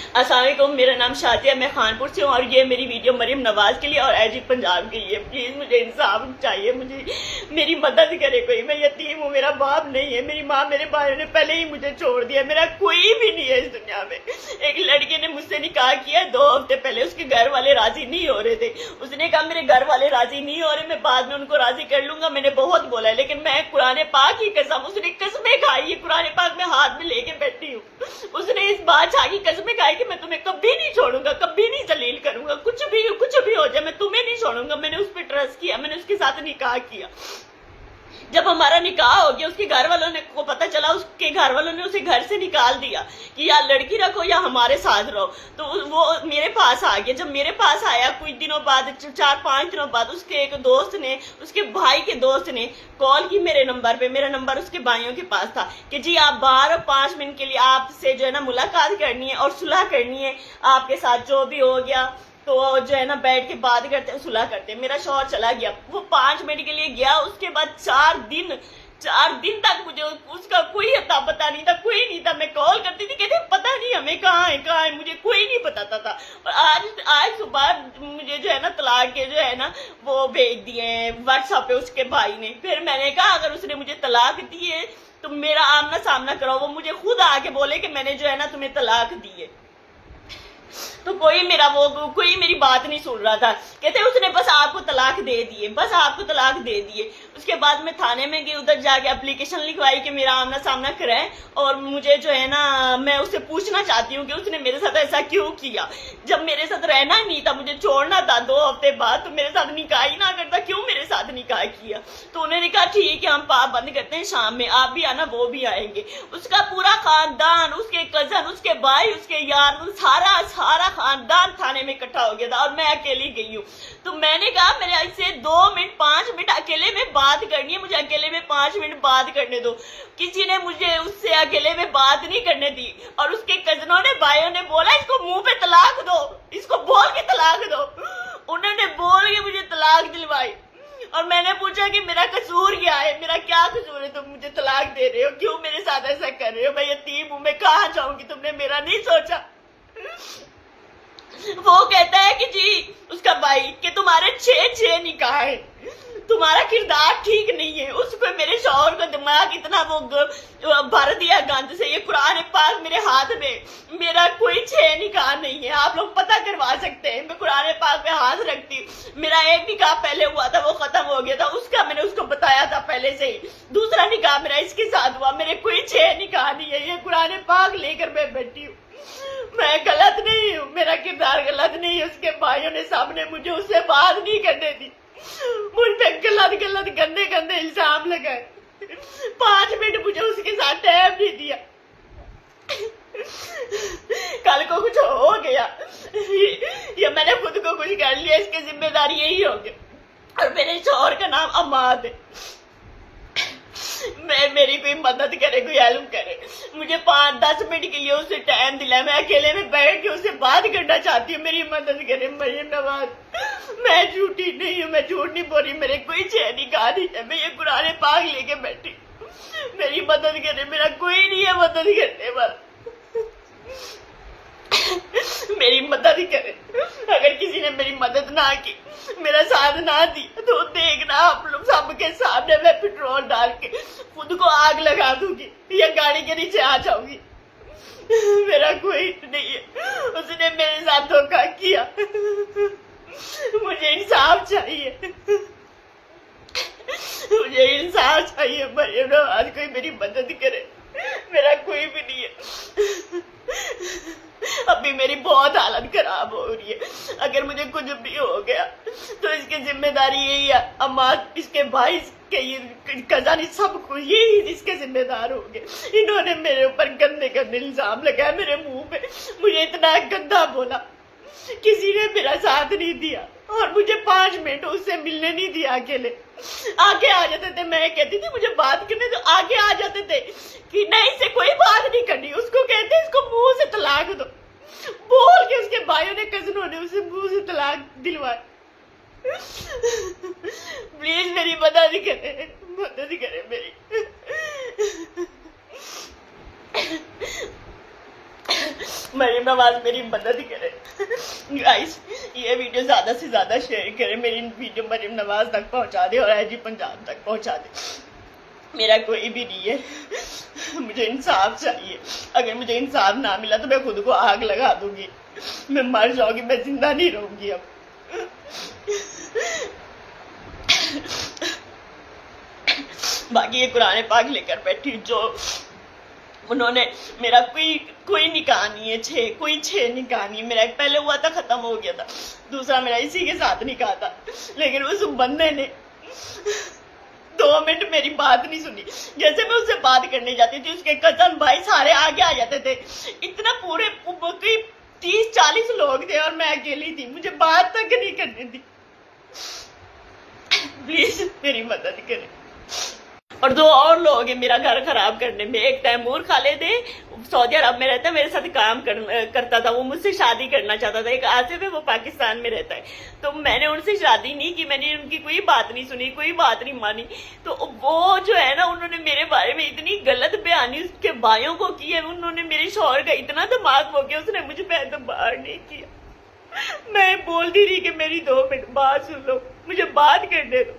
अस्सलाम वालेकुम, मेरा नाम शातिया, मैं खानपुर से हूँ और ये मेरी वीडियो मरीम नवाज के लिए और एजी पंजाब के लिए। प्लीज़ मुझे इंसाफ चाहिए, मुझे मेरी मदद करे कोई। मैं यतीम हूँ, मेरा बाप नहीं है, मेरी माँ मेरे भाइयों ने पहले ही मुझे छोड़ दिया, मेरा कोई भी नहीं है इस दुनिया में। एक लड़के ने मुझसे निकाह किया 2 हफ्ते पहले, उसके घर वाले राजी नहीं हो रहे थे। उसने कहा मेरे घर वाले राजी नहीं हो रहे, मैं बाद में उनको राजी कर लूंगा। मैंने बहुत बोला है, लेकिन मैं कुरान पाक की कसम, उसने कसमें खाई है, कुरान पाक में हाथ में लेके बैठी हूँ। उसने इस बादशाह की कसमें खाई कि मैं तुम्हें कभी नहीं छोड़ूंगा, कभी नहीं जलील करूंगा, कुछ भी हो जाए मैं तुम्हें नहीं छोड़ूंगा। मैंने उस पर ट्रस्ट किया, मैंने उसके साथ निकाह किया। जब हमारा निकाह हो गया, उसके घर वालों ने को पता चला, उसके घर वालों ने उसे घर से निकाल दिया कि या लड़की रखो या हमारे साथ रहो। तो वो मेरे पास आ गया। जब मेरे पास आया कुछ दिनों बाद, 4-5 दिनों बाद, उसके एक दोस्त ने, उसके भाई के दोस्त ने कॉल की मेरे नंबर पे। मेरा नंबर उसके भाइयों के पास था कि जी आप बाहर 5 मिनट के लिए आपसे जो है ना मुलाकात करनी है और सुलह करनी है, आपके साथ जो भी हो गया तो जो है ना बैठ के बात करते हैं, सुलह करते हैं। मेरा शौहर चला गया, वो 5 मिनट के लिए गया। उसके बाद 4 दिन तक मुझे उसका कोई अता पता नहीं था, कोई नहीं था। मैं कॉल करती थी, कहते पता नहीं हमें कहाँ है, मुझे कोई नहीं बताता था। और आज सुबह मुझे जो है ना तलाक के जो है ना वो भेज दिए व्हाट्सएप पे उसके भाई ने। फिर मैंने कहा अगर उसने मुझे तलाक दी है तो मेरा आमना सामना करो। वो मुझे खुद आके बोले कि मैंने जो है ना तुम्हें तलाक दी है। तो कोई मेरी बात नहीं सुन रहा था। कहते उसने बस आपको तलाक दे दिए, बस आपको तलाक दे दिए। उसके बाद मैं थाने में गई, उधर जाके एप्लीकेशन लिखवाई कि मेरा आमना सामना कराए और मुझे जो है ना मैं उससे पूछना चाहती हूँ कि उसने मेरे साथ ऐसा क्यों किया। जब मेरे साथ रहना नहीं था, मुझे छोड़ना था 2 हफ्ते बाद, तो मेरे साथ निकाह ही ना करता, क्यों मेरे साथ निकाह किया। तो उन्होंने कहा ठीक है हम पाप बंद करते हैं, शाम में आप भी आना, वो भी आएंगे। उसका पूरा खानदान, उसके कजन, उसके भाई, उसके यार, सारा खानदान थाने में इकट्ठा हो गया था और मैं अकेली गई हूँ। तो मैंने कहा मेरे ऐसे 5 मिनट अकेले में बात करनी है, मुझे अकेले में 5 मिनट बात करने दो। किसी ने मुझे उससे अकेले में बात नहीं करने दी और उसके कजनों ने, भाइयों ने बोला इसको मुंह पे तलाक दो, इसको बोल के तलाक दो। उन्होंने बोल के मुझे तलाक दिलवाई और मैंने पूछा कि मेरा कसूर क्या है, मेरा क्या कसूर है, तुम मुझे तलाक दे रहे हो, क्यों मेरे साथ ऐसा कर रहे हो, मैं यतीम हूं, मैं कहाँ जाऊंगी, तुमने मेरा नहीं सोचा। वो कहता है कि जी उसका भाई कि तुम्हारे 6 निकाह है, तुम्हारा किरदार ठीक नहीं है। उसको मेरे शौहर का दिमाग इतना वो भर दिया गंद से। ये कुरान पाक मेरे हाथ में, मेरा कोई 6 निकाह नहीं है, आप लोग पता करवा सकते हैं। मैं कुरान पाक में हाथ रखती, मेरा 1 निकाह पहले हुआ था, वो खत्म हो गया था, उसका मैंने उसको बताया था पहले से ही। दूसरा निकाह मेरा इसके साथ हुआ, मेरे कोई 6 निकाह नहीं है। ये कुरान पाक लेकर मैं बैठी हूँ, मैं गलत नहीं हूँ, मेरा किरदार गलत नहीं है। उसके भाइयों ने सामने मुझे उससे बात नहीं करने दी, मुझ पे गलत गंदे इल्जाम लगाए। 5 मिनट मुझे उसके साथ टाइम नहीं दिया। कल को कुछ हो गया या मैंने खुद को कुछ कर लिया, इसकी जिम्मेदारी यही होगी। और मेरे शौहर का नाम अमाद है। मेरी कोई मदद करे, कोई हेल्प करे। मुझे 5-10 मिनट के लिए उसे टाइम दिला, मैं अकेले में बैठ के उससे बात करना चाहती हूँ, मेरी मदद करे मरीम नवाज। मैं झूठी नहीं हूँ, मैं झूठ नहीं बोल रही, मेरे कोई 6 निकाह नहीं है, मैं ये कुरान पाक लेके बैठी, मेरी मदद करे, मेरा कोई नहीं है मदद करने वाला, मेरी मदद करे। अगर किसी ने मेरी मदद ना की, मेरा साथ ना दिया, तो देखना आप लोग सबके सामने मैं पेट्रोल डाल के खुद को आग लगा दूंगी या गाड़ी के नीचे आ जाऊंगी। मेरा कोई नहीं है, उसने मेरे साथ धोखा किया, मुझे इंसाफ चाहिए, मुझे इंसाफ चाहिए। मरियम नवाज कोई मेरी मदद करे, मेरा कोई भी नहीं है। अभी मेरी बहुत हालत खराब हो रही है, अगर मुझे कुछ भी हो गया तो इसकी जिम्मेदारी यही है, अम्मा, इसके भाई, इसके कजानी, सबको यही इसके जिम्मेदार होंगे। इन्होंने मेरे ऊपर गंदे इल्जाम लगाया, मेरे मुंह पे मुझे इतना गंदा बोला, किसी ने मेरा साथ नहीं दिया और मुझे 5 मिनट उससे मिलने नहीं दिया। अकेले आगे आ जाते थे, मैं कहती थी मुझे बात करने तो आगे आ जाते थे कि नहीं, इससे कोई बात नहीं करनी, उसको कहते इसको मुंह से तलाक दो, बोल के उसके भाइयों ने, कजनों ने उसे मुंह से तलाक दिलवाए। प्लीज मेरी मदद करे मेरी। مریم نواز میری مدد کرے گائز، یہ ویڈیو زیادہ سے زیادہ شیئر کرے، میری ویڈیو مریم نواز تک پہنچا دے اور ایجی پنجاب تک پہنچا دے۔ میرا کوئی بھی نہیں ہے، مجھے انصاف چاہیے، اگر مجھے انصاف نہ ملا تو میں خود کو آگ لگا دوں گی، میں مر جاؤں گی، میں زندہ نہیں رہوں گی اب۔ باقی یہ قرآن پاک لے کر بیٹھی جو انہوں نے میرا کوئی نکاح نہیں ہے، کوئی 6 نکاح نہیں ہے، میرا ایک پہلے ہوا تھا ختم ہو گیا تھا، دوسرا میرا اسی کے ساتھ نکاح تھا، لیکن اس بندے نے 2 منٹ میری بات نہیں سنی۔ جیسے میں اس سے بات کرنے جاتی تھی اس کے کزن بھائی سارے آگے آ جاتے تھے، اتنا پورے 30-40 لوگ تھے اور میں اکیلی تھی، مجھے بات تک نہیں کرنی تھی۔ پلیز میری مدد کریں۔ اور 2 اور لوگ ہیں میرا گھر خراب کرنے میں، ایک تیمور خالد ہے، سعودی عرب میں رہتا ہے، میرے ساتھ کام کرتا تھا، وہ مجھ سے شادی کرنا چاہتا تھا، ایک آصف ہے وہ پاکستان میں رہتا ہے، تو میں نے ان سے شادی نہیں کی، میں نے ان کی کوئی بات نہیں سنی، کوئی بات نہیں مانی، تو وہ جو ہے نا انہوں نے میرے بارے میں اتنی غلط بیانی اس کے بھائیوں کو کی ہے، انہوں نے میرے شوہر کا اتنا دماغ ہو گیا، اس نے مجھے پہ اعتبار نہیں کیا۔ میں بولتی رہی کہ میری 2 منٹ بات سن لو، مجھے بات کرنے دو،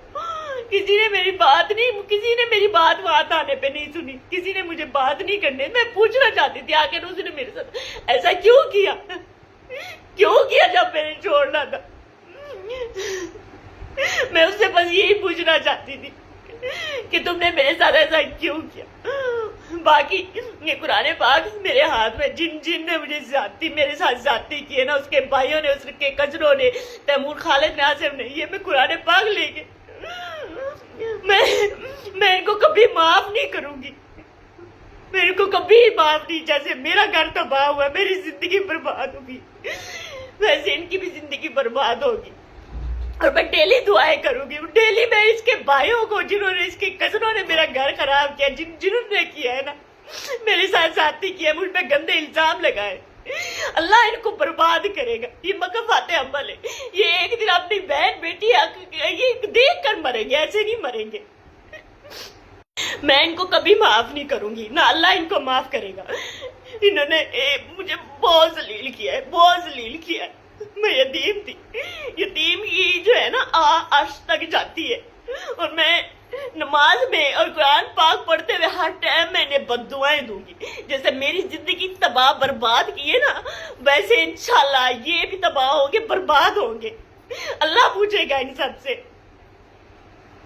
کسی نے میری بات نہیں، کسی نے میری بات وہاں آنے پہ نہیں سنی، کسی نے مجھے بات نہیں کرنے۔ میں پوچھنا چاہتی تھی آخر اس نے میرے ساتھ ایسا کیوں کیا جب میں نے چھوڑنا تھا؟ میں اس سے بس یہی پوچھنا چاہتی تھی کہ تم نے میرے ساتھ ایسا کیوں کیا۔ باقی یہ قرآن پاک میرے ہاتھ میں، جن نے مجھے میرے ساتھ زیادتی کی ہے نا، اس کے بھائیوں نے، اس کے کزنوں نے، تیمور خالد نے، آصف نے، یہ میں قرآن پاک لے کے میں ان کو کبھی معاف نہیں کروں گی، میں ان کو کبھی معاف نہیں۔ جیسے میرا گھر تباہ ہوا، میری زندگی برباد ہوگی، ویسے ان کی بھی زندگی برباد ہوگی، اور میں ڈیلی دعائیں کروں گی، ڈیلی میں اس کے بھائیوں کو، جنہوں نے، اس کے کزنوں نے میرا گھر خراب کیا، جنہوں نے کیا ہے نا میرے ساتھ زیادتی کی ہے، مجھ پہ گندے الزام لگائے، اللہ ان کو برباد کرے گا۔ یہ مکافات عمل ہے، یہ ایک دن اپنی بہن بیٹی یہ دیکھ کر مریں گے، ایسے نہیں مریں گے۔ میں ان کو کبھی معاف نہیں کروں گی، نہ اللہ ان کو معاف کرے گا۔ انہوں نے مجھے بہت ذلیل کیا ہے، بہت ذلیل کیا ہے۔ میں یتیم تھی، یتیم کی جو ہے نا عرش تک جاتی ہے، اور میں نماز میں اور قرآن پاک پڑھتے ہوئے ہر ٹائم میں انہیں بد دعائیں دوں گی۔ جیسے میری زندگی تباہ برباد کی ہے نا، ویسے انشاءاللہ یہ بھی تباہ ہوں گے، برباد ہوں گے۔ اللہ پوچھے گا ان سب سے۔